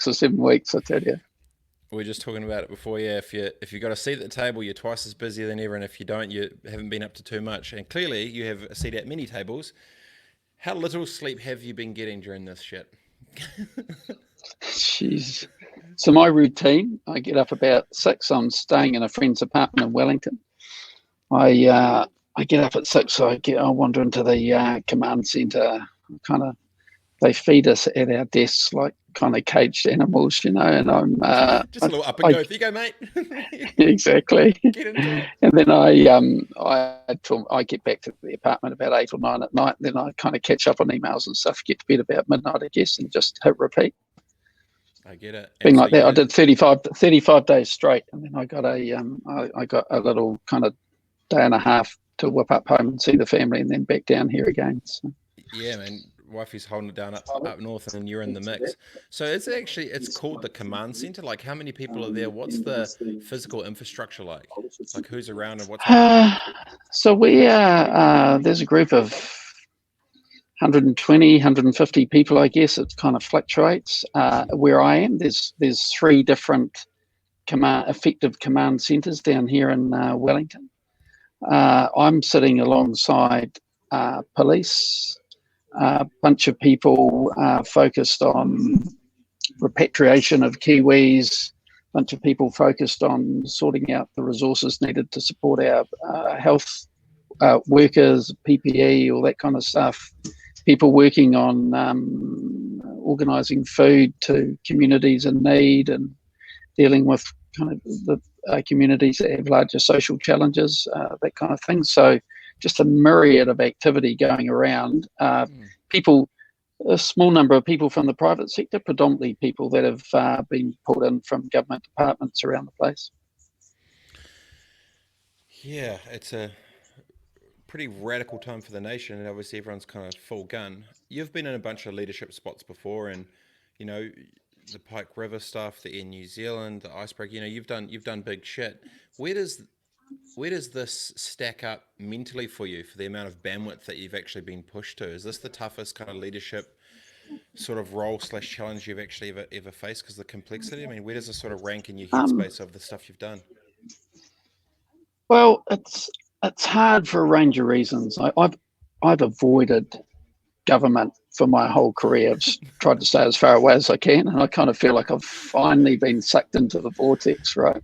or 7 weeks, I tell you. We were just talking about it before. Yeah, if you got a seat at the table, you're twice as busy than ever, and if you don't, you haven't been up to too much. And clearly, you have a seat at many tables. How little sleep have you been getting during this shit? Jeez. So my routine, I get up about 6. I'm staying in a friend's apartment in Wellington. I get up at 6. So I wander into the command centre. Kind of they feed us at our desks like kind of caged animals, and Just a little up and I go. There you go, mate. exactly. Get into it. And then I get back to the apartment about 8 or 9 at night. And then I kind of catch up on emails and stuff. Get to bed about midnight, I guess, and just hit repeat. I get it. Been And so like that. I you, did 35 days straight, and then I got a little kind of day and a half to whip up home and see the family, and then back down here again. So. yeah, man, wifey's holding it down up north, and you're in the mix. So it's called the command center. Like, how many people are there? What's the physical infrastructure like? Like, who's around and what's happening? Uh, so we are there's a group of 120, 150 people, I guess. It kind of fluctuates. Where I am, there's 3 different effective command centres down here in Wellington. I'm sitting alongside police, a bunch of people focused on repatriation of Kiwis, a bunch of people focused on sorting out the resources needed to support our health workers, PPE, all that kind of stuff. People working on organising food to communities in need and dealing with kind of the communities that have larger social challenges, that kind of thing. So just a myriad of activity going around. People, a small number of people from the private sector, predominantly people that have been pulled in from government departments around the place. Yeah, it's a pretty radical time for the nation, and obviously everyone's kind of full gun. You've been in a bunch of leadership spots before, and you know the Pike River stuff, the Air New Zealand, the Icebreaker. You've done big shit. Where does where does this stack up mentally for you for the amount of bandwidth that you've actually been pushed to? Is this the toughest kind of leadership sort of role slash challenge you've actually ever faced because of the complexity? I mean, where does this sort of rank in your Um, headspace of the stuff you've done? well, it's hard for a range of reasons. I've avoided government for my whole career. I've tried to stay as far away as I can, and I kind of feel like I've finally been sucked into the vortex, right?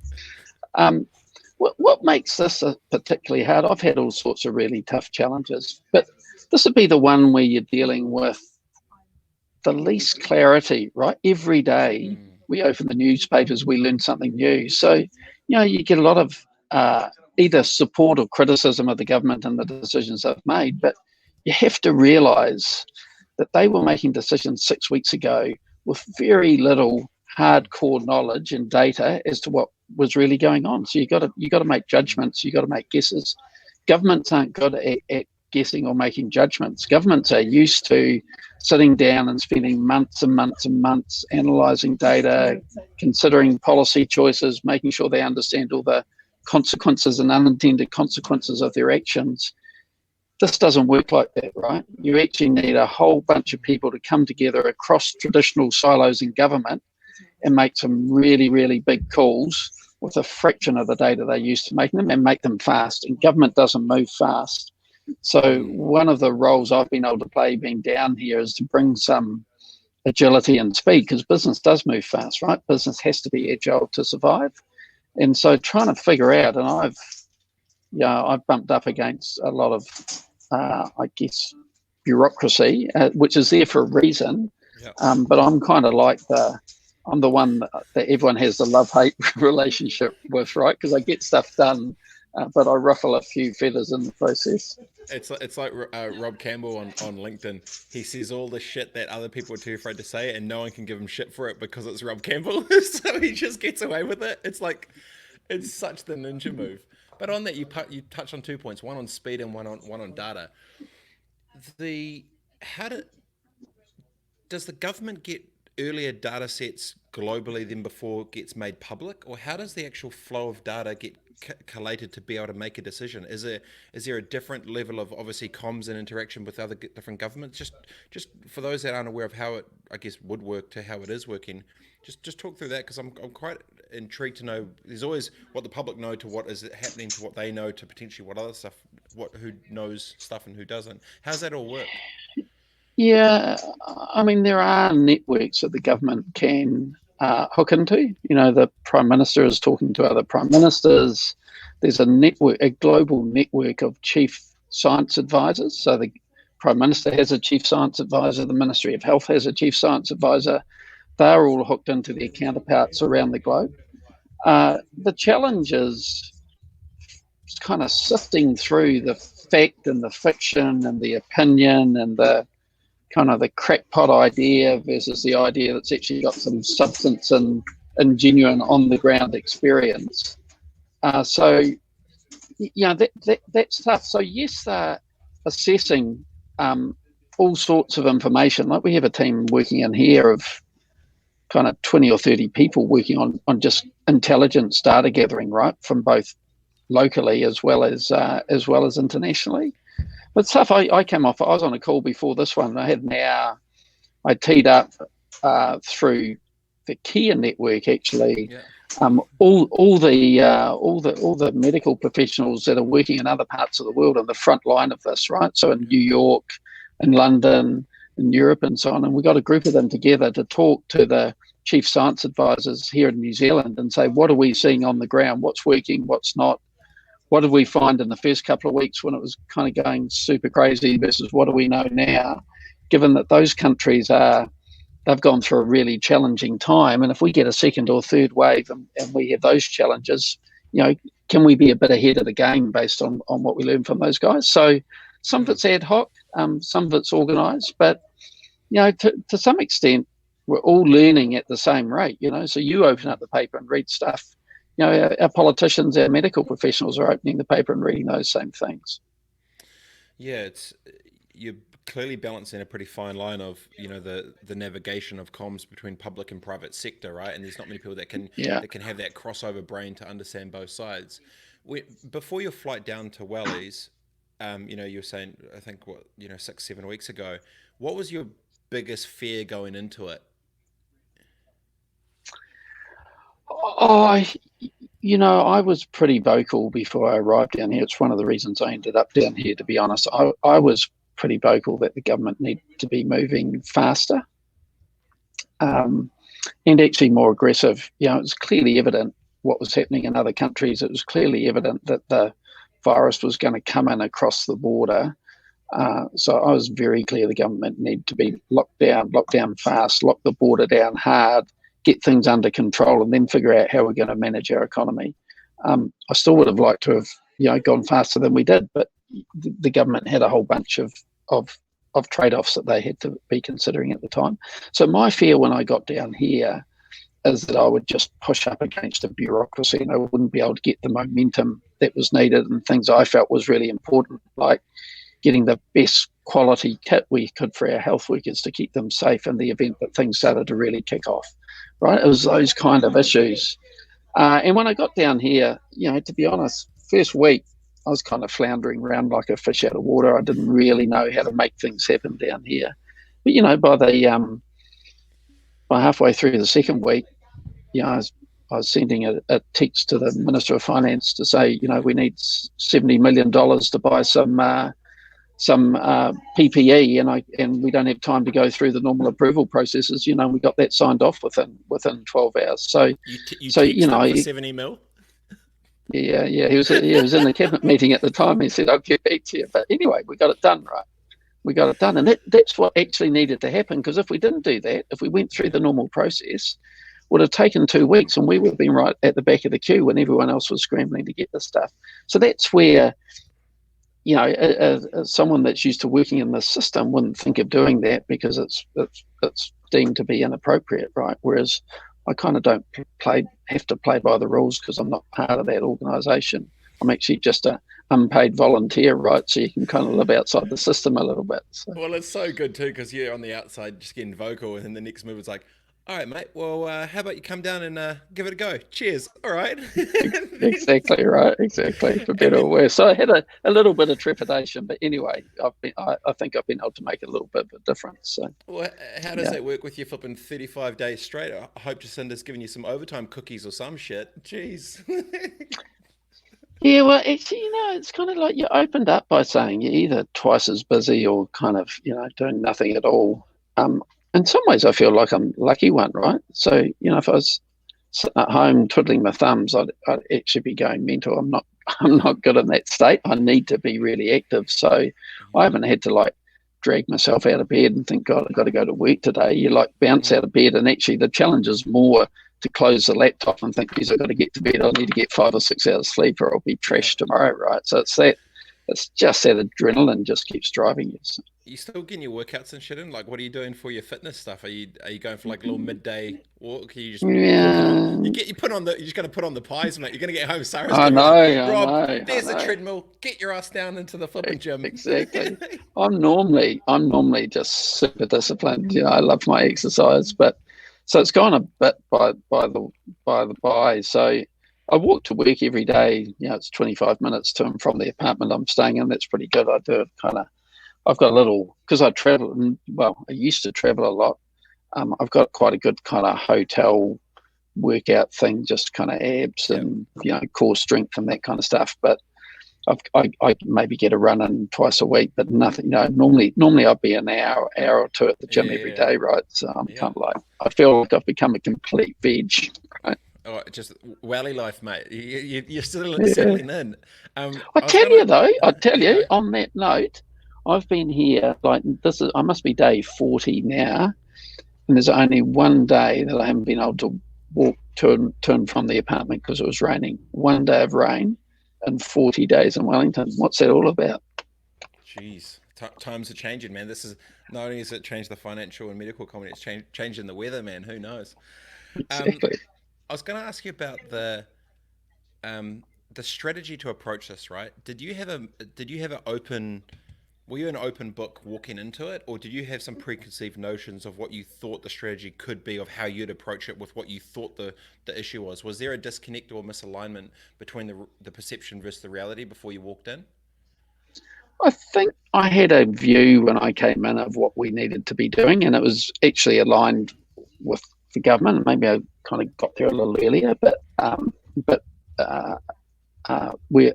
Um, what makes this particularly hard? I've had all sorts of really tough challenges, but this would be the one where you're dealing with the least clarity, right? Every day Mm. we open the newspapers, we learn something new. So, you get a lot of either support or criticism of the government and the decisions they've made, but you have to realise that they were making decisions 6 weeks ago with very little hardcore knowledge and data as to what was really going on. So you got to make judgments, you got to make guesses. Governments aren't good at guessing or making judgments. Governments are used to sitting down and spending months and months and months analysing data, considering policy choices, making sure they understand all the consequences and unintended consequences of their actions. This doesn't work like that, right? You actually need a whole bunch of people to come together across traditional silos in government and make some really, really big calls with a fraction of the data they're used to making them and make them fast. And government doesn't move fast. So Mm. one of the roles I've been able to play being down here is to bring some agility and speed because business does move fast, right? Business has to be agile to survive. And so trying to figure out, and I've bumped up against a lot of, I guess, bureaucracy, which is there for a reason. Yeah. But I'm the one that everyone has the love-hate relationship with, right? Because I get stuff done, but I ruffle a few feathers in the process. It's like Rob Campbell on LinkedIn. He says all the shit that other people are too afraid to say, and no one can give him shit for it because it's Rob Campbell. So he just gets away with it. It's like it's such the ninja move. But on that, you touch on 2 points: one on speed and one on data. The how do does the government get earlier data sets globally than before it gets made public, or how does the actual flow of data get collated to be able to make a decision? Is there a different level of obviously comms and interaction with other different governments? Just for those that aren't aware of how it, I guess, would work to how it is working, Just talk through that, because I'm quite intrigued to know. There's always what the public know to what is happening to what they know to potentially what other stuff, who knows stuff and who doesn't. How's that all work? Yeah, I mean, there are networks that the government can hook into. You know, the Prime Minister is talking to other Prime Ministers. There's a network, a global network of chief science advisors. So the Prime Minister has a chief science advisor, the Ministry of Health has a chief science advisor. They're all hooked into their counterparts around the globe. The challenge is kind of sifting through the fact and the fiction and the opinion and the kind of the crackpot idea versus the idea that's actually got some substance and genuine on the ground experience. So that's tough. So yes, they're assessing all sorts of information. Like we have a team working in here of kind of 20 or 30 people working on just intelligence data gathering, right, from both locally as well as internationally. But stuff I came off. I was on a call before this one. I had an hour. I teed up through the Kia network actually. Yeah. All the medical professionals that are working in other parts of the world on the front line of this, right? So in New York, in London, in Europe, and so on. And we got a group of them together to talk to the chief science advisors here in New Zealand and say, what are we seeing on the ground? What's working? What's not? What did we find in the first couple of weeks when it was kind of going super crazy versus what do we know now, given that those countries they've gone through a really challenging time. And if we get a second or third wave and we have those challenges, can we be a bit ahead of the game based on what we learn from those guys? So some of it's ad hoc, some of it's organised, but, to some extent, we're all learning at the same rate, So you open up the paper and read stuff. Our politicians, our medical professionals are opening the paper and reading those same things. Yeah, you're clearly balancing a pretty fine line of the navigation of comms between public and private sector, right? And there's not many people that can have that crossover brain to understand both sides. Before your flight down to Wellies, you were saying, I think 6-7 weeks ago, what was your biggest fear going into it? I was pretty vocal before I arrived down here. It's one of the reasons I ended up down here, to be honest. I was pretty vocal that the government needed to be moving faster and actually more aggressive. It was clearly evident what was happening in other countries. It was clearly evident that the virus was going to come in across the border. So I was very clear the government needed to be locked down fast, lock the border down hard, get things under control, and then figure out how we're going to manage our economy. I still would have liked to have gone faster than we did, but the government had a whole bunch of trade-offs that they had to be considering at the time. So my fear when I got down here is that I would just push up against a bureaucracy and I wouldn't be able to get the momentum that was needed and things I felt was really important, like getting the best quality kit we could for our health workers to keep them safe in the event that things started to really kick off. Right, it was those kind of issues. And when I got down here, to be honest, first week I was kind of floundering around like a fish out of water. I didn't really know how to make things happen down here. But by halfway through the second week, I was sending a text to the Minister of Finance to say, we need $70 million to buy some PPE, and we don't have time to go through the normal approval processes. We got that signed off within 12 hours. So you for 70 mil. Yeah. He was in the cabinet meeting at the time. He said, "I'll get back to you." But anyway, we got it done, right? We got it done, and that's what actually needed to happen. Because if we didn't do that, if we went through the normal process, would have taken 2 weeks, and we would have been right at the back of the queue when everyone else was scrambling to get the stuff. So that's where, someone that's used to working in the system wouldn't think of doing that because it's deemed to be inappropriate, right? Whereas I kind of don't have to play by the rules because I'm not part of that organisation. I'm actually just a unpaid volunteer, right? So you can kind of live outside the system a little bit. So. Well, it's so good too because you're on the outside just getting vocal, and then the next move is like, All right, mate. Well, how about you come down and give it a go? Cheers. All right. Exactly right, exactly, for And better or then, worse. So I had a little bit of trepidation, but anyway, I think I've been able to make a little bit of a difference. So well, how does yeah. that work with you flipping 35 days straight? I hope Jacinda's giving you some overtime cookies or some shit. Jeez. Yeah, well, actually, it's kind of like you opened up by saying you're either twice as busy or kind of, doing nothing at all. Um, in some ways, I feel like I'm lucky one, right? So, if I was sitting at home twiddling my thumbs, I'd actually be going mental. I'm not good in that state. I need to be really active. So I haven't had to like drag myself out of bed and think, God, I've got to go to work today. You like bounce Mm, out of bed, and actually the challenge is more to close the laptop and think, geez, I've got to get to bed. I need to get 5 or 6 hours sleep or I'll be yeah. trashed tomorrow, right? So it's just that adrenaline just keeps driving you. So, You still getting your workouts and shit in? Like, what are you doing for your fitness stuff? Are you going for like a little midday walk? Are you just putting on? yeah, You put on the. You're just gonna put on the pies, mate. You're gonna get home. Sarah's I gonna be know, like, I Rob, know, I there's the know. treadmill. Get your ass down into the flipping gym. Exactly. I'm normally just super disciplined. I love my exercise, but so it's gone a bit by. So I walk to work every day. It's 25 minutes to and from the apartment I'm staying in. That's pretty good. I do it kind of. I've got a little because I travel. Well, I used to travel a lot. I've got quite a good kind of hotel workout thing, just kind of abs Yep. and core strength and that kind of stuff. But I maybe get a run in twice a week, but nothing. Normally I'd be an hour or two at the gym every Yeah. day, right? So I'm Yeah. kind of like I feel like I've become a complete veg, right? Oh, just Wally life, mate. You're still Yeah. settling in. I I was tell gonna. you though, I tell You you go. on that note, I've been here like this is I must be day 40 now, and there's only one day that I haven't been able to walk to and from the apartment because it was raining. One day of rain and 40 days in Wellington. What's that all about? Jeez, times are changing, man. This is not only has it changed the financial and medical economy, it's changing the weather, man. Who knows? Um, Exactly. I was going to ask you about um, the strategy to approach this. Right? Did you have an open? Were you an open book walking into it, or did you have some preconceived notions of what you thought the strategy could be, of how you'd approach it with what you thought the issue was? Was there a disconnect or misalignment between the perception versus the reality before you walked in? I think I had a view when I came in of what we needed to be doing, and it was actually aligned with the government. Maybe I kind of got there a little earlier, but uh, we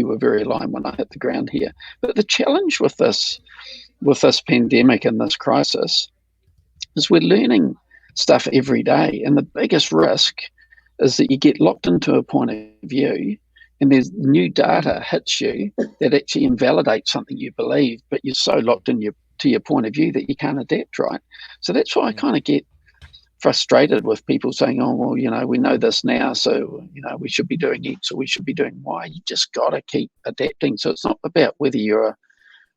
were very aligned when I hit the ground here. But the challenge with this pandemic and this crisis is we're learning stuff every day, and the biggest risk is that you get locked into a point of view and there's new data hits you that actually invalidates something you believe, but you're so locked in to your point of view that you can't adapt, right? So that's why I Mm, kind of get frustrated with people saying, oh, well, we know this now, so, we should be doing X or we should be doing Y. You just got to keep adapting. So it's not about whether you're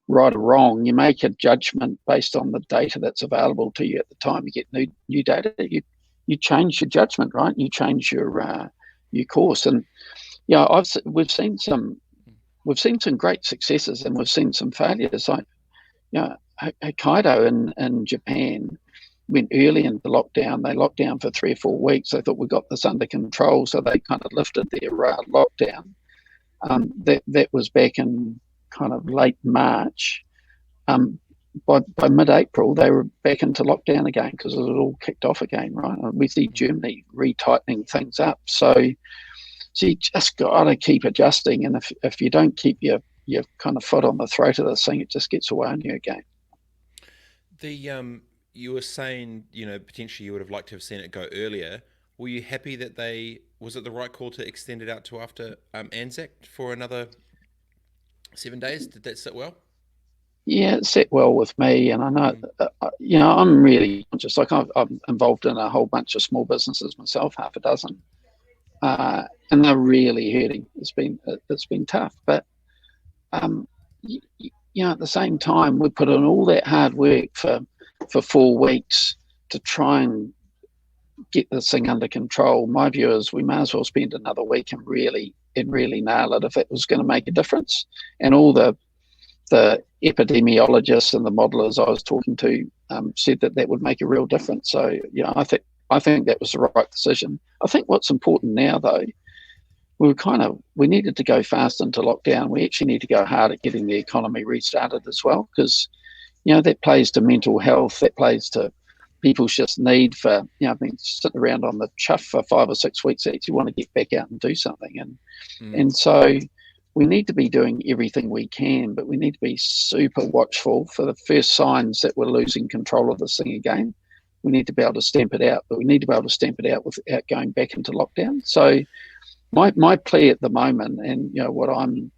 right or wrong. You make a judgment based on the data that's available to you at the time. You get new data. You change your judgment, right? You change your course. And we've seen some great successes and we've seen some failures. Like Hokkaido in Japan went early into lockdown. They locked down for 3 or 4 weeks. They thought we got this under control, so they kind of lifted their lockdown. That was back in kind of late March. By mid-April, they were back into lockdown again because it had all kicked off again, right? And we see mm. Germany retightening things up. So you just got to keep adjusting, and if you don't keep your kind of foot on the throat of this thing, it just gets away on you again. You were saying, potentially you would have liked to have seen it go earlier. Were you happy that was it the right call to extend it out to after Anzac for another 7 days? Did that sit well? Yeah, it set well with me, and I know, Mm, I'm really conscious. Like I'm involved in a whole bunch of small businesses myself, half a dozen, and they're really hurting. It's been tough, but um, at the same time, we put in all that hard work for 4 weeks to try and get this thing under control. My view is we may as well spend another week and really nail it if it was going to make a difference. And all the epidemiologists and the modelers I was talking to said that would make a real difference. So I think that was the right decision. I think what's important now, though, we needed to go fast into lockdown. We actually need to go hard at getting the economy restarted as well, because that plays to mental health, that plays to people's just need for, been sitting around on the chuff for 5 or 6 weeks. They actually want to get back out and do something. And so we need to be doing everything we can, but we need to be super watchful for the first signs that we're losing control of this thing again. We need to be able to stamp it out, but we need to be able to stamp it out without going back into lockdown. So my plea at the moment, and what I'm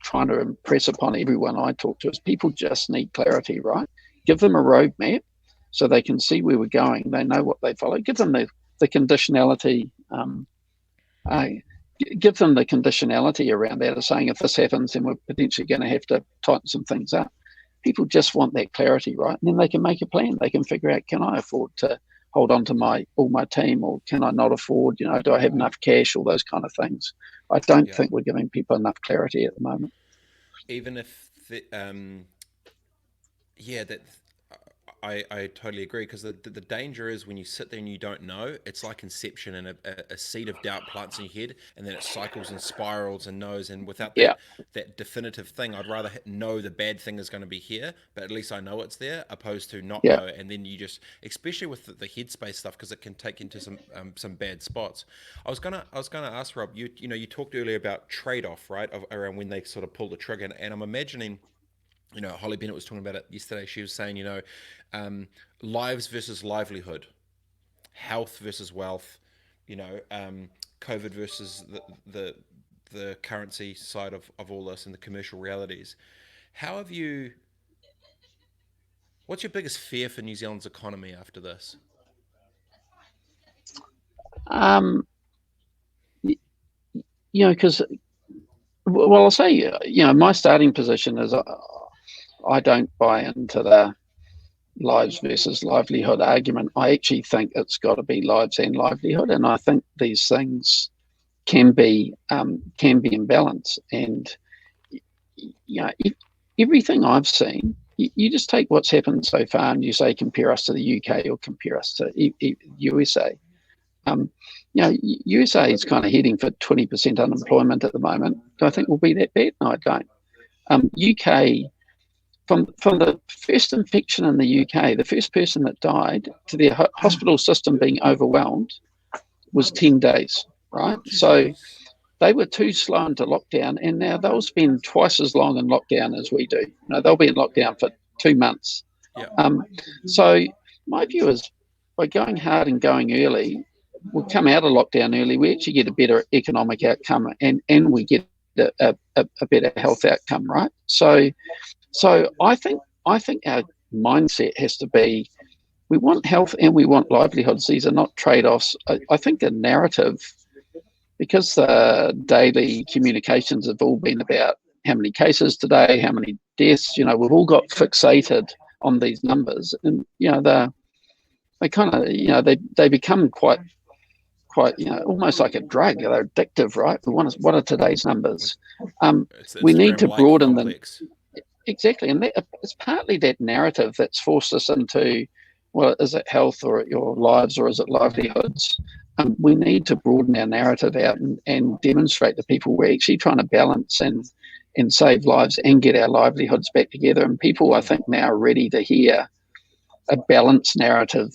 trying to impress upon everyone I talk to, is people just need clarity, right? Give them a roadmap so they can see where we're going. They know what they follow. Give them the conditionality. Give them the conditionality around that, of saying if this happens, then we're potentially going to have to tighten some things up. People just want that clarity, right? And then they can make a plan. They can figure out, can I afford to hold on to all my team, or can I not afford? Do I have enough cash? All those kind of things. I don't think we're giving people enough clarity at the moment. Even if I totally agree, because the danger is when you sit there and you don't know, it's like Inception, and a seed of doubt plants in your head, and then it cycles and spirals and knows. And without that definitive thing, I'd rather know the bad thing is going to be here, but at least I know it's there, opposed to not know. And then you just, especially with the headspace stuff, because it can take into some bad spots. I was gonna ask Rob, you talked earlier about trade-off, right, around when they sort of pull the trigger, and I'm imagining, Holly Bennett was talking about it yesterday. She was saying, lives versus livelihood, health versus wealth, COVID versus the currency side of all this, and the commercial realities. What's your biggest fear for New Zealand's economy after this? Because, I'll say, my starting position is I don't buy into the lives versus livelihood argument. I actually think it's got to be lives and livelihood, and I think these things can be in balance. And everything I've seen, you just take what's happened so far, and you say compare us to the UK or compare us to USA. USA is kind of heading for 20% unemployment at the moment. Do I think we'll be that bad? No, I don't. UK. From the first infection in the UK, the first person that died to their hospital system being overwhelmed was 10 days, right? So they were too slow into lockdown, and now they'll spend twice as long in lockdown as we do. They'll be in lockdown for 2 months. So my view is, by going hard and going early, we'll come out of lockdown early. We actually get a better economic outcome, and we get a better health outcome, right? So I think our mindset has to be, we want health and we want livelihoods. These are not trade-offs. I think the narrative, because the daily communications have all been about how many cases today, how many deaths, we've all got fixated on these numbers, and they kind of they become quite almost like a drug. They're addictive, right? What are today's numbers? We need to broaden them. Exactly, and it's partly that narrative that's forced us into, well, is it health or your lives, or is it livelihoods? We need to broaden our narrative out and demonstrate to people we're actually trying to balance and save lives and get our livelihoods back together. And people, I think, now are ready to hear a balanced narrative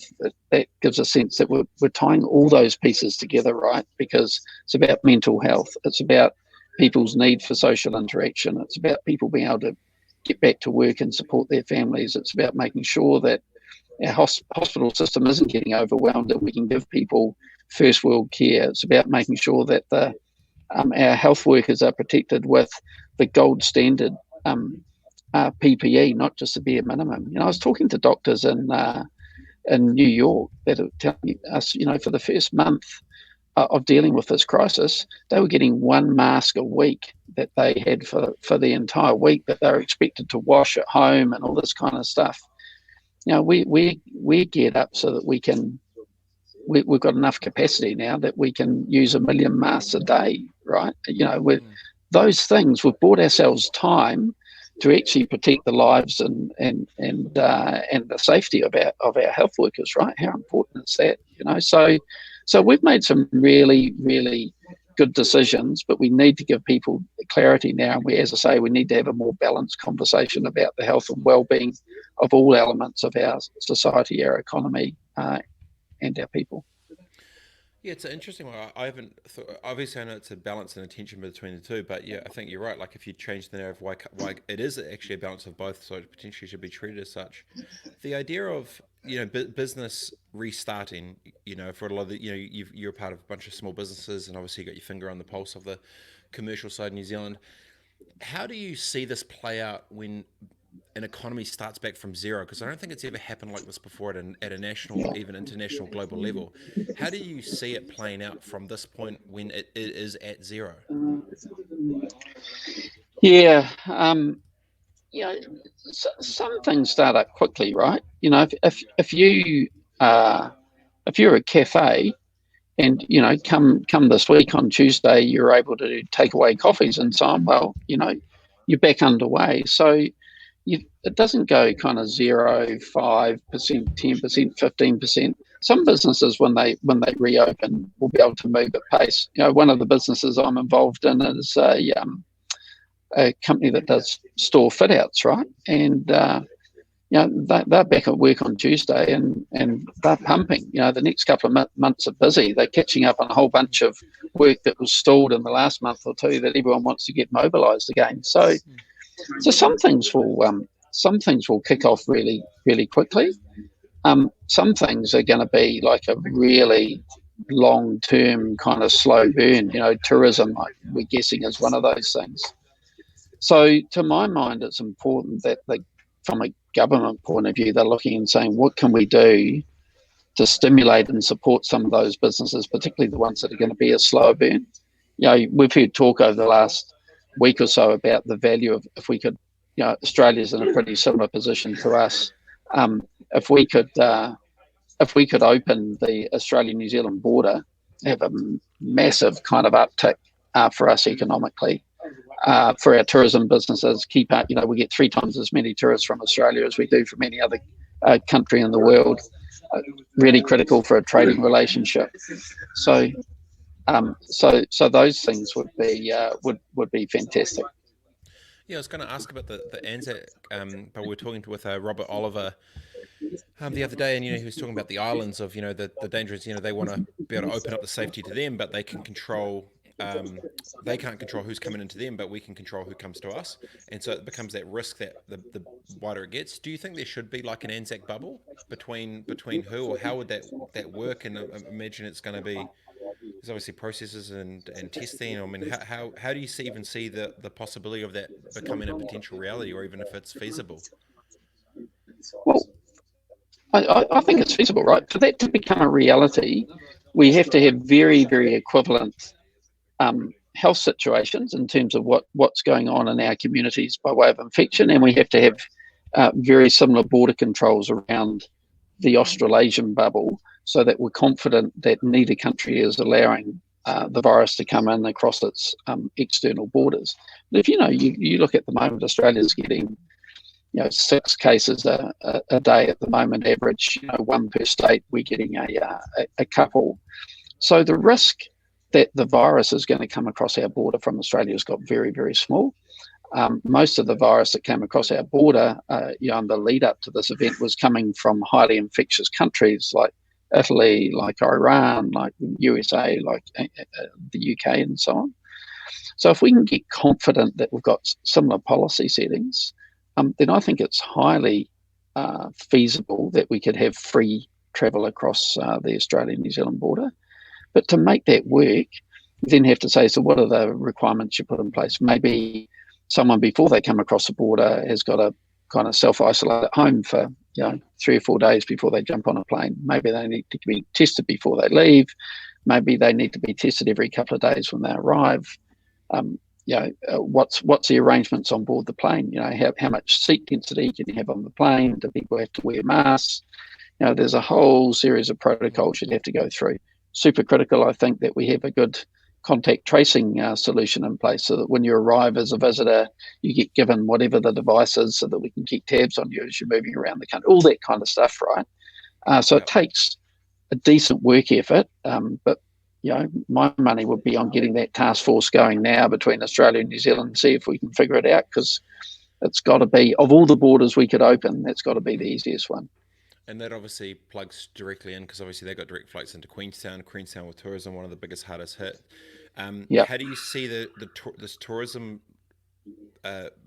that gives a sense that we're tying all those pieces together, right? Because it's about mental health, it's about people's need for social interaction, it's about people being able to get back to work and support their families. It's about making sure that our hospital system isn't getting overwhelmed, and we can give people first world care. It's about making sure that our health workers are protected with the gold standard PPE, not just the bare minimum. I was talking to doctors in New York that are telling us, for the first month of dealing with this crisis, they were getting 1 mask a week that they had for the entire week, that they were expected to wash at home and all this kind of stuff. We get up so that we've got enough capacity now that we can use 1 million masks a day, right? With those things, we've bought ourselves time to actually protect the lives and the safety of our health workers, right? How important is that? So we've made some really, really good decisions, but we need to give people clarity now. And as I say, we need to have a more balanced conversation about the health and well-being of all elements of our society, our economy, and our people. Yeah, it's an interesting one. I haven't obviously I know it's a balance and a tension between the two, but yeah, I think you're right. Like if you change the narrative, why it is actually a balance of both, so it potentially should be treated as such. The idea of business restarting, for a lot of the, you're a part of a bunch of small businesses, and obviously you got your finger on the pulse of the commercial side in New Zealand. How do you see this play out when an economy starts back from zero? Because I don't think it's ever happened like this before at a national or even international global level. How do you see it playing out from this point when it is at zero? Yeah, you know, some things start up quickly, right? If you're a cafe and come this week on Tuesday, you're able to take away coffees and so on. Well, you're back underway. So it doesn't go kind of 0, 5%, 10%, 15%. Some businesses, when they reopen, will be able to move at pace. One of the businesses I'm involved in is a company that does store fit outs, right? And they're back at work on Tuesday and they're pumping. The next couple of months are busy. They're catching up on a whole bunch of work that was stalled in the last month or two that everyone wants to get mobilised again. So some things will kick off really, really quickly. Some things are going to be like a really long-term kind of slow burn. Tourism, we're guessing, is one of those things. So to my mind, it's important that from a government point of view, they're looking and saying, what can we do to stimulate and support some of those businesses, particularly the ones that are going to be a slower burn? We've heard talk over the last week or so about the value of, if we could, Australia's in a pretty similar position to us. If we could open the Australia-New Zealand border, have a massive kind of uptick for us economically. For our tourism businesses, keep up. We get 3 times as many tourists from Australia as we do from any other country in the world. Really critical for a trading relationship. So those things would be fantastic. Yeah, I was going to ask about the Anzac, but we were talking with Robert Oliver the other day, and he was talking about the islands of the dangers. They want to be able to open up the safety to them, but they can control. They can't control who's coming into them, but we can control who comes to us, and so it becomes that risk that the wider it gets. Do you think there should be like an Anzac bubble between who, or how would that work? And I imagine it's going to be, there's obviously processes and testing. I mean, how do you even see the possibility of that becoming a potential reality, or even if it's feasible? Well, I think it's feasible, right? For that to become a reality, we have to have very, very equivalent health situations in terms of what's going on in our communities by way of infection, and we have to have very similar border controls around the Australasian bubble, so that we're confident that neither country is allowing the virus to come in across its external borders. But if you look at the moment, Australia's getting 6 cases a day at the moment, average, 1 per state. We're getting a couple. So the risk that the virus is going to come across our border from Australia has got very, very small. Most of the virus that came across our border, in the lead up to this event, was coming from highly infectious countries like Italy, like Iran, like USA, like the UK, and so on. So if we can get confident that we've got similar policy settings, then I think it's highly feasible that we could have free travel across the Australia-New Zealand border. But to make that work, you then have to say, so what are the requirements you put in place? Maybe someone, before they come across the border, has got to kind of self-isolate at home for 3 or 4 days before they jump on a plane. Maybe they need to be tested before they leave. Maybe they need to be tested every couple of days when they arrive. What's the arrangements on board the plane? How much seat density can you have on the plane? Do people have to wear masks? There's a whole series of protocols you'd have to go through. Super critical, I think, that we have a good contact tracing solution in place, so that when you arrive as a visitor, you get given whatever the device is, so that we can keep tabs on you as you're moving around the country, all that kind of stuff, right? So it takes a decent work effort, but my money would be on getting that task force going now between Australia and New Zealand and see if we can figure it out, because it's got to be, of all the borders we could open, that's got to be the easiest one. And that obviously plugs directly in, because obviously they got direct flights into Queenstown with tourism, one of the biggest, hardest hit. How do you see this tourism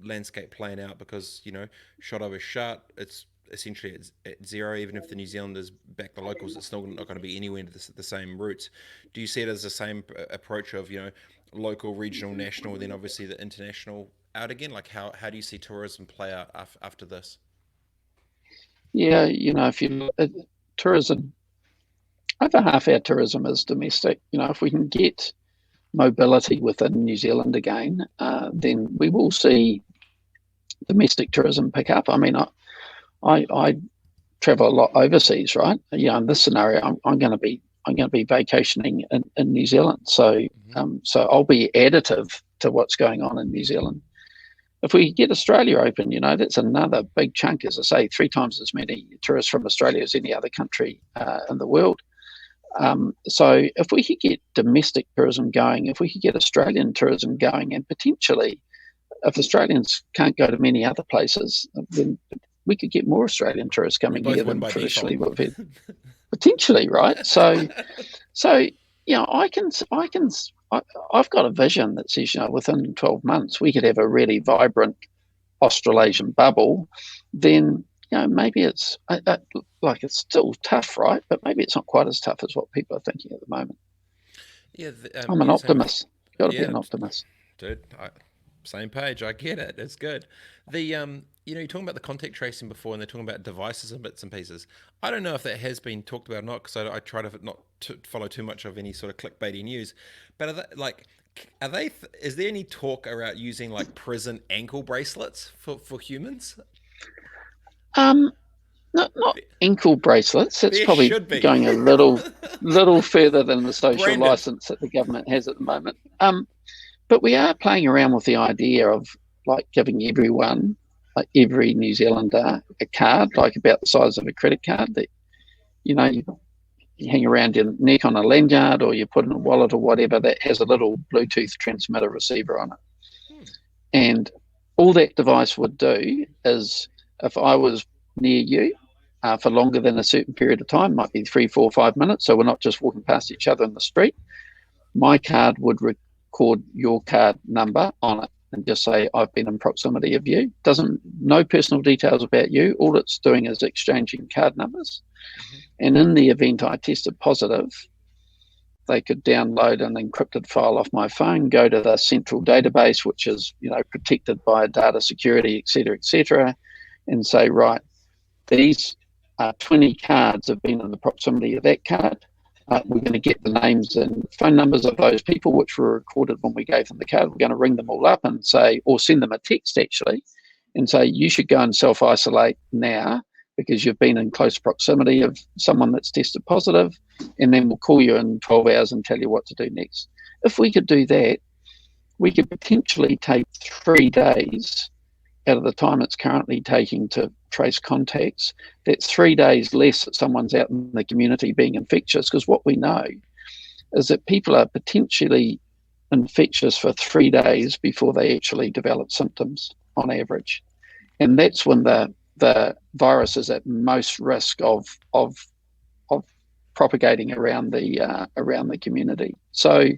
landscape playing out? Because shot over shot, it's essentially at zero. Even if the New Zealanders back the locals, it's still not going to be anywhere near the same routes. Do you see it as the same approach of local, regional, national, then obviously the international out again? Like how do you see tourism play out after this? Yeah, if you look at tourism, over half our tourism is domestic. If we can get mobility within New Zealand again, then we will see domestic tourism pick up. I mean, I travel a lot overseas, right? In this scenario, I'm going to be vacationing in New Zealand, so so I'll be additive to what's going on in New Zealand. If we get Australia open, that's another big chunk, as I say, 3 times as many tourists from Australia as any other country in the world. So if we could get domestic tourism going, if we could get Australian tourism going, and potentially, if Australians can't go to many other places, then we could get more Australian tourists coming here than traditionally we've had. Potentially, right? So I've got a vision that says, within 12 months we could have a really vibrant Australasian bubble. Then maybe it's it's still tough, right? But maybe it's not quite as tough as what people are thinking at the moment. Yeah, I'm an optimist. Got to be an optimist, dude. Same page. I get it. It's good. You're talking about the contact tracing before, and they're talking about devices and bits and pieces. I don't know if that has been talked about or not, because I try to not to follow too much of any sort of clickbaity news. But is there any talk about using like prison ankle bracelets for humans? Not ankle bracelets. It's there probably going a little further than the social license that the government has at the moment. But we are playing around with the idea of like giving everyone, like every New Zealander, a card like about the size of a credit card that you hang around your neck on a lanyard, or you put in a wallet or whatever, that has a little Bluetooth transmitter receiver on it. And all that device would do is, if I was near you for longer than a certain period of time, might be 3, 4, 5 minutes, so we're not just walking past each other in the street, my card would record your card number on it and just say, I've been in proximity of you. No personal details about you. All it's doing is exchanging card numbers. And in the event I tested positive, they could download an encrypted file off my phone, go to the central database, which is protected by data security, et cetera, and say, right, these 20 cards have been in the proximity of that card. We're going to get the names and phone numbers of those people, which were recorded when we gave them the card. We're going to ring them all up and say, or send them a text actually, and say, you should go and self-isolate now because you've been in close proximity of someone that's tested positive, and then we'll call you in 12 hours and tell you what to do next. If we could do that, we could potentially take 3 days out of the time it's currently taking to trace contacts. That's 3 days less that someone's out in the community being infectious, because what we know is that people are potentially infectious for 3 days before they actually develop symptoms on average. And that's when the virus is at most risk of propagating around the community. So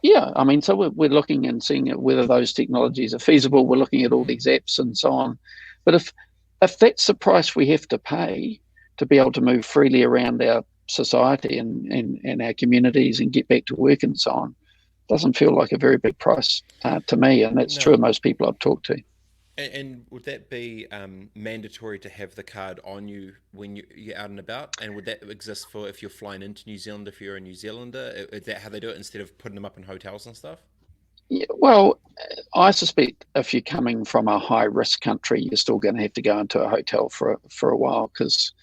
yeah, I mean, so we're looking and seeing whether those technologies are feasible. We're looking at all these apps and so on. But if that's the price we have to pay to be able to move freely around our society and our communities and get back to work and so on, doesn't feel like a very big price to me, and that's true of most people I've talked to. And would that be mandatory to have the card on you when you're out and about? And would that exist for if you're flying into New Zealand, if you're a New Zealander? Is that how they do it, instead of putting them up in hotels and stuff? Yeah, well, I suspect if you're coming from a high-risk country, you're still going to have to go into a hotel for a while, because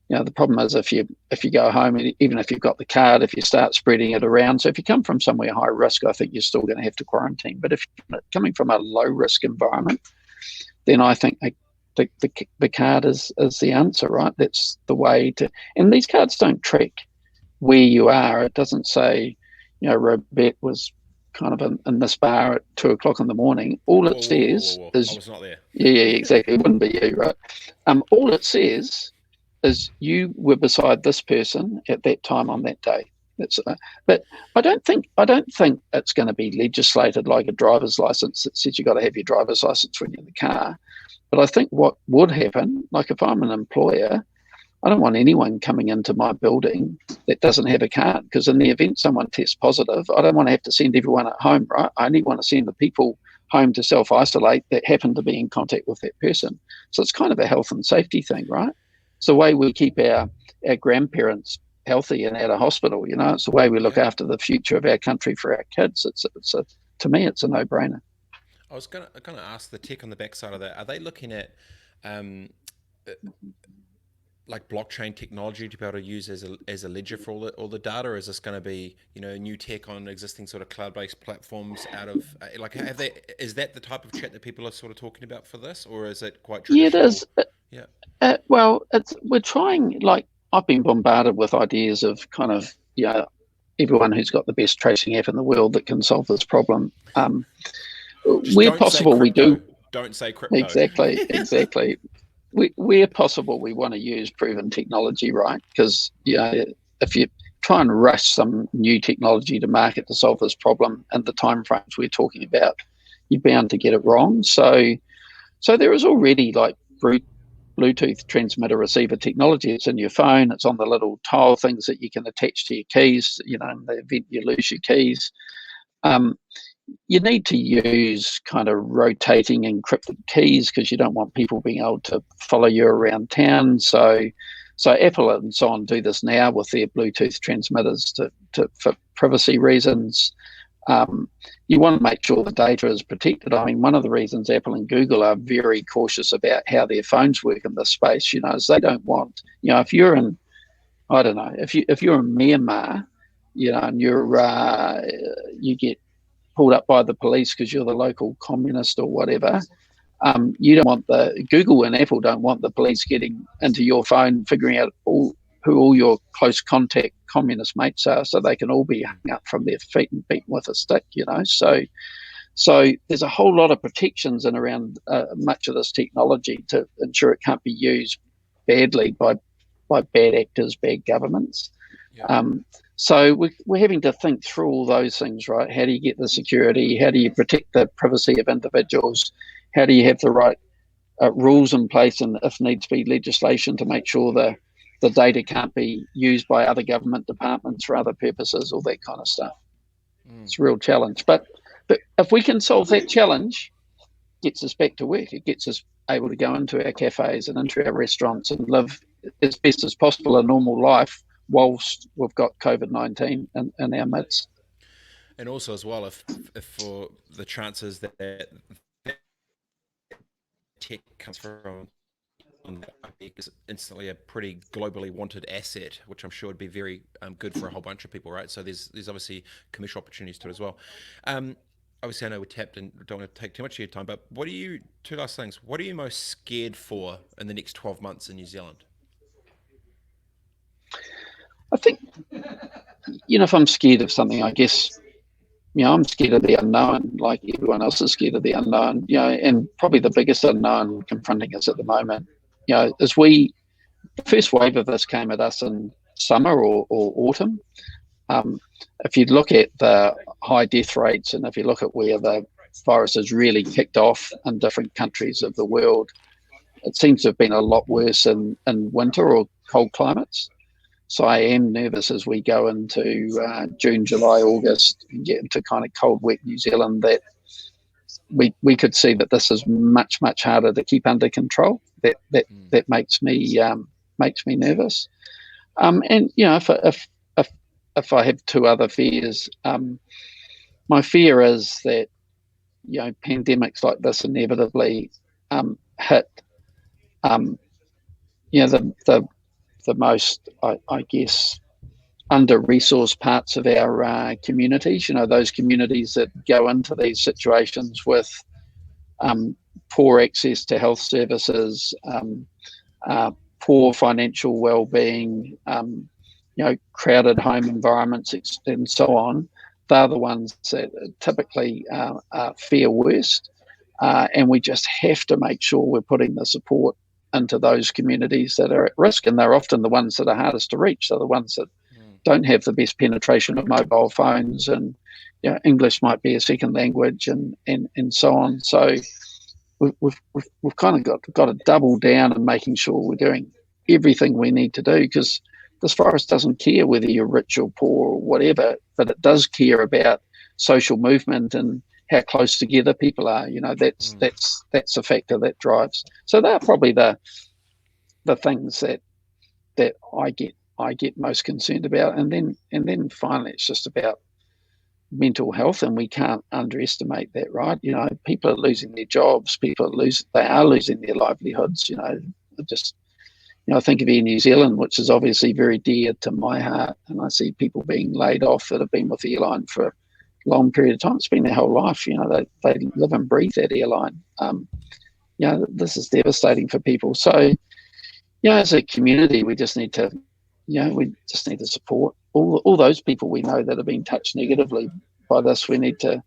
the problem is if you go home, even if you've got the card, if you start spreading it around. So if you come from somewhere high risk, I think you're still going to have to quarantine. But if you're coming from a low risk environment, then I think the card is the answer, right? That's the way to. And these cards don't track where you are. It doesn't say, Robett was kind of in this bar at 2:00 in the morning. All it says is, I was not there. Yeah, exactly. It wouldn't be you, right? All it says is you were beside this person at that time on that day. But I don't think it's going to be legislated like a driver's license that says you've got to have your driver's license when you're in the car. But I think what would happen, like if I'm an employer, I don't want anyone coming into my building that doesn't have a card, because in the event someone tests positive, I don't want to have to send everyone at home, right? I only want to send the people home to self-isolate that happen to be in contact with that person. So it's kind of a health and safety thing, right? It's the way we keep our grandparents healthy and out of hospital, It's the way we look after the future of our country for our kids. To me, it's a no-brainer. I was gonna ask the tech on the backside of that. Are they looking at like blockchain technology to be able to use as a ledger for all the data, or is this going to be new tech on existing sort of cloud-based platforms out of is that the type of chat that people are sort of talking about for this, or is it quite traditional? Yeah, it is. Well, we're trying, like, I've been bombarded with ideas of kind of everyone who's got the best tracing app in the world that can solve this problem. Where possible, we do. Don't say crypto. Exactly. Where possible, we want to use proven technology, right? Because if you try and rush some new technology to market to solve this problem and the timeframes we're talking about, you're bound to get it wrong. So there is already like Bluetooth transmitter receiver technology. It's in your phone. It's on the little tile things that you can attach to your keys. In the event you lose your keys. You need to use kind of rotating encrypted keys because you don't want people being able to follow you around town. So Apple and so on do this now with their Bluetooth transmitters for privacy reasons. You want to make sure the data is protected. I mean, one of the reasons Apple and Google are very cautious about how their phones work in this space, is they don't want, if you're in, I don't know, if you're in Myanmar, and you get pulled up by the police because you're the local communist or whatever, you don't want Google and Apple don't want the police getting into your phone, figuring out who all your close contact communist mates are, so they can all be hung up from their feet and beaten with a stick, So there's a whole lot of protections in around much of this technology to ensure it can't be used badly by bad actors, bad governments. Yeah. So we're having to think through all those things, right? How do you get the security? How do you protect the privacy of individuals? How do you have the right rules in place, and if needs be, legislation to make sure the data can't be used by other government departments for other purposes, all that kind of stuff. It's a real challenge. But if we can solve that challenge, it gets us back to work. It gets us able to go into our cafes and into our restaurants and live as best as possible a normal life whilst we've got COVID-19 in our midst. And also as well, if for the chances that tech comes from is instantly a pretty globally wanted asset, which I'm sure would be very good for a whole bunch of people, right? So there's obviously commercial opportunities to it as well. Obviously, I know we're tapped and don't want to take too much of your time, but two last things. What are you most scared for in the next 12 months in New Zealand? I think, if I'm scared of something, I guess, I'm scared of the unknown, like everyone else is scared of the unknown, and probably the biggest unknown confronting us at the moment, the first wave of this came at us in summer or autumn. If you look at the high death rates, and if you look at where the virus has really kicked off in different countries of the world, it seems to have been a lot worse in winter or cold climates. So I am nervous as we go into June, July, August, and get into kind of cold, wet New Zealand, that we could see that this is much, much harder to keep under control. That makes me nervous. And if I have two other fears, my fear is that pandemics like this inevitably hit the the most, I guess, under-resourced parts of our communities. Those communities that go into these situations with poor access to health services, uh, poor financial well-being, crowded home environments, and so on. They're the ones that typically fare worst. And we just have to make sure we're putting the support into those communities that are at risk. And they're often the ones that are hardest to reach. They're the ones that don't have the best penetration of mobile phones, and English might be a second language, and so on. So we've kind of got to double down and making sure we're doing everything we need to do, because this virus doesn't care whether you're rich or poor or whatever, but it does care about social movement and how close together people are. That's a factor that drives. So they're probably the things that I get most concerned about. And then finally, it's just about mental health, and we can't underestimate that, right? People are losing their jobs, they are losing their livelihoods. I think of Air New Zealand, which is obviously very dear to my heart, and I see people being laid off that have been with the airline for a long period of time. It's been their whole life. They live and breathe that airline. This is devastating for people. So, as a community, we just need to support all those people we know that have been touched negatively by this. We need to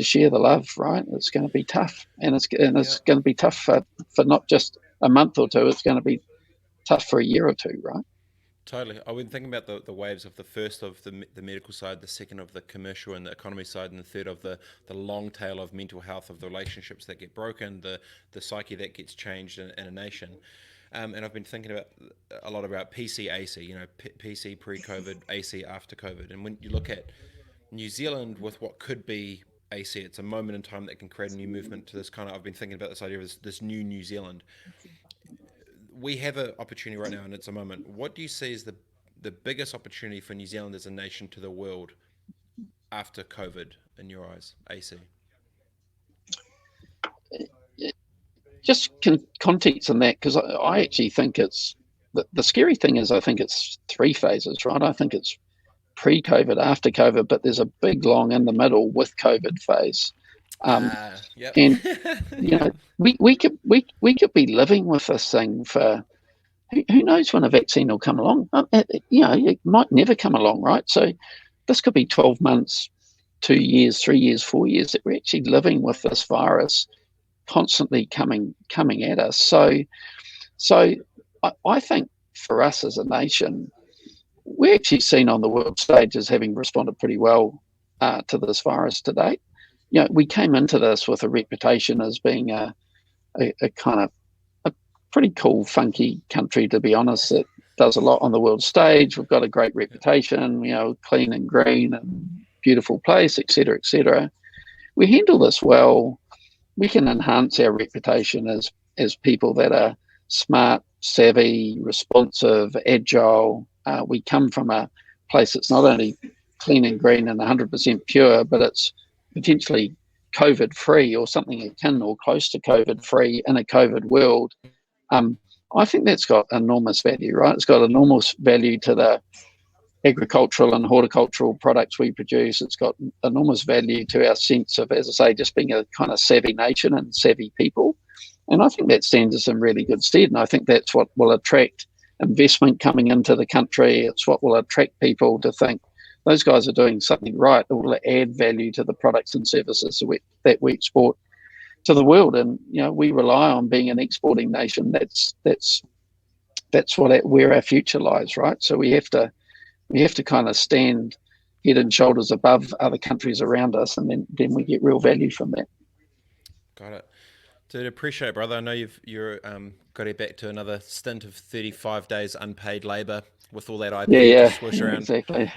share the love, right? It's going to be tough, and it's going to be tough for not just a month or two. It's going to be tough for a year or two, right? Totally. I've been thinking about the waves of the first of the medical side, the second of the commercial and the economy side, and the third of the long tail of mental health, of the relationships that get broken, the psyche that gets changed in a nation. And I've been thinking a lot about PC, AC, PC pre-COVID, AC after COVID. And when you look at New Zealand with what could be AC, it's a moment in time that can create a new movement to this kind of, I've been thinking about this idea of this new New Zealand. We have an opportunity right now, and it's a moment. What do you see as the biggest opportunity for New Zealand as a nation to the world after COVID, in your eyes, AC? Just context in that, because I actually think it's the scary thing is, I think it's three phases, right? I think it's pre-COVID, after COVID, but there's a big long in the middle with COVID phase. Yep. And we could be living with this thing for who knows when a vaccine will come along. It might never come along, right? So this could be 12 months, 2 years, 3 years, 4 years that we're actually living with this virus constantly coming at us. So I think for us as a nation, we're actually seen on the world stage as having responded pretty well to this virus to date. We came into this with a reputation as being a kind of a pretty cool, funky country, to be honest. It does a lot on the world stage. We've got a great reputation, clean and green and beautiful place, etc., etc. We handle this well. We can enhance our reputation as people that are smart, savvy, responsive, agile. We come from a place that's not only clean and green and 100% pure, but it's potentially COVID-free or something akin or close to COVID-free in a COVID world. I think that's got enormous value, right? It's got enormous value to the agricultural and horticultural products we produce. It's got enormous value to our sense of, as I say, just being a kind of savvy nation and savvy people. And I think that stands us in really good stead. And I think that's what will attract investment coming into the country. It's what will attract people to think those guys are doing something right. It will add value to the products and services that we export to the world. And we rely on being an exporting nation. That's where our future lies, right? So we have to kind of stand head and shoulders above other countries around us, and then we get real value from that. Got it. Dude, appreciate it, brother. I know you're got to get back to another stint of 35 days unpaid labour with all that IP to swish around. Exactly.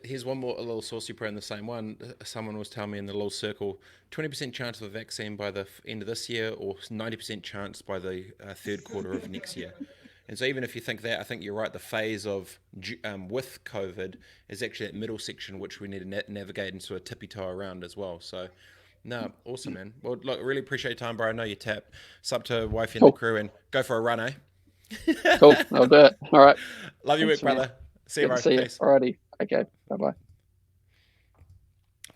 Here's one more, a little saucy prayer in the same one. Someone was telling me in the little circle, 20% chance of a vaccine by the end of this year, or 90% chance by the third quarter of next year. And so even if you think that, I think you're right. The phase of with COVID is actually that middle section, which we need to navigate into a tippy toe around as well. So No, awesome, man. Well, look, really appreciate your time, bro. I know you tap. It's up to Fyfe and the Cool. crew, and go for a run, eh? Cool. I'll do it. All right. Love your Thanks, work, man. brother. See you, Good to bro. see you. Peace. Alrighty. Okay. Bye bye.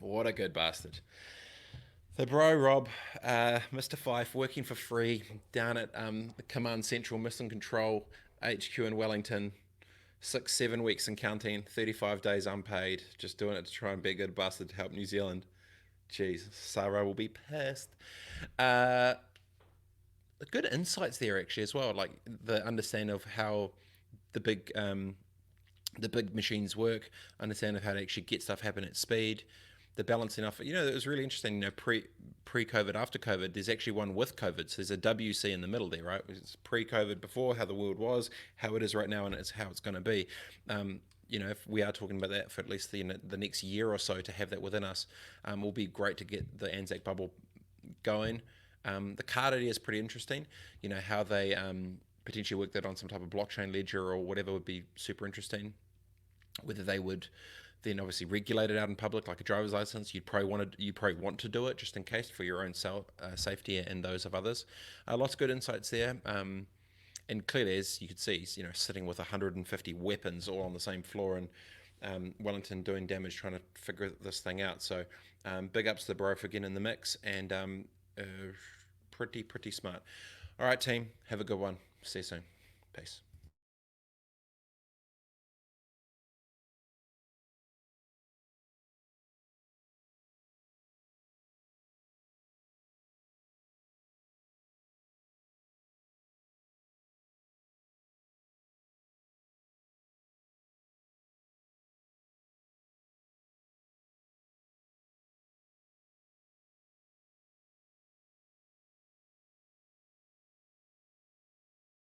What a good bastard. The bro Rob, Mr. Fyfe, working for free down at Command Central Mission Control HQ in Wellington. 6, 7 weeks and counting, 35 days unpaid, just doing it to try and be a good bastard to help New Zealand. Jeez, Sarah will be pissed. Uh, Good insights there actually as well, like the understanding of how the big machines work, understanding of how to actually get stuff happen at speed, the balancing off. It was really interesting. Pre-COVID, after COVID, there's actually one with COVID. So there's a WC in the middle there, right? It's pre-COVID, before how the world was, how it is right now, and it's how it's going to be. If we are talking about that for at least the next year or so, to have that within us, will be great to get the Anzac bubble going. The card idea is pretty interesting. How they potentially work that on some type of blockchain ledger or whatever would be super interesting. Whether they would then obviously regulate it out in public like a driver's license, you'd probably want to do it just in case for your own safety and those of others. Lots of good insights there. And clearly, as you could see, sitting with 150 weapons all on the same floor in Wellington doing damage, trying to figure this thing out. So big ups to the bro for getting in the mix, and pretty smart. All right, team, have a good one. See you soon. Peace.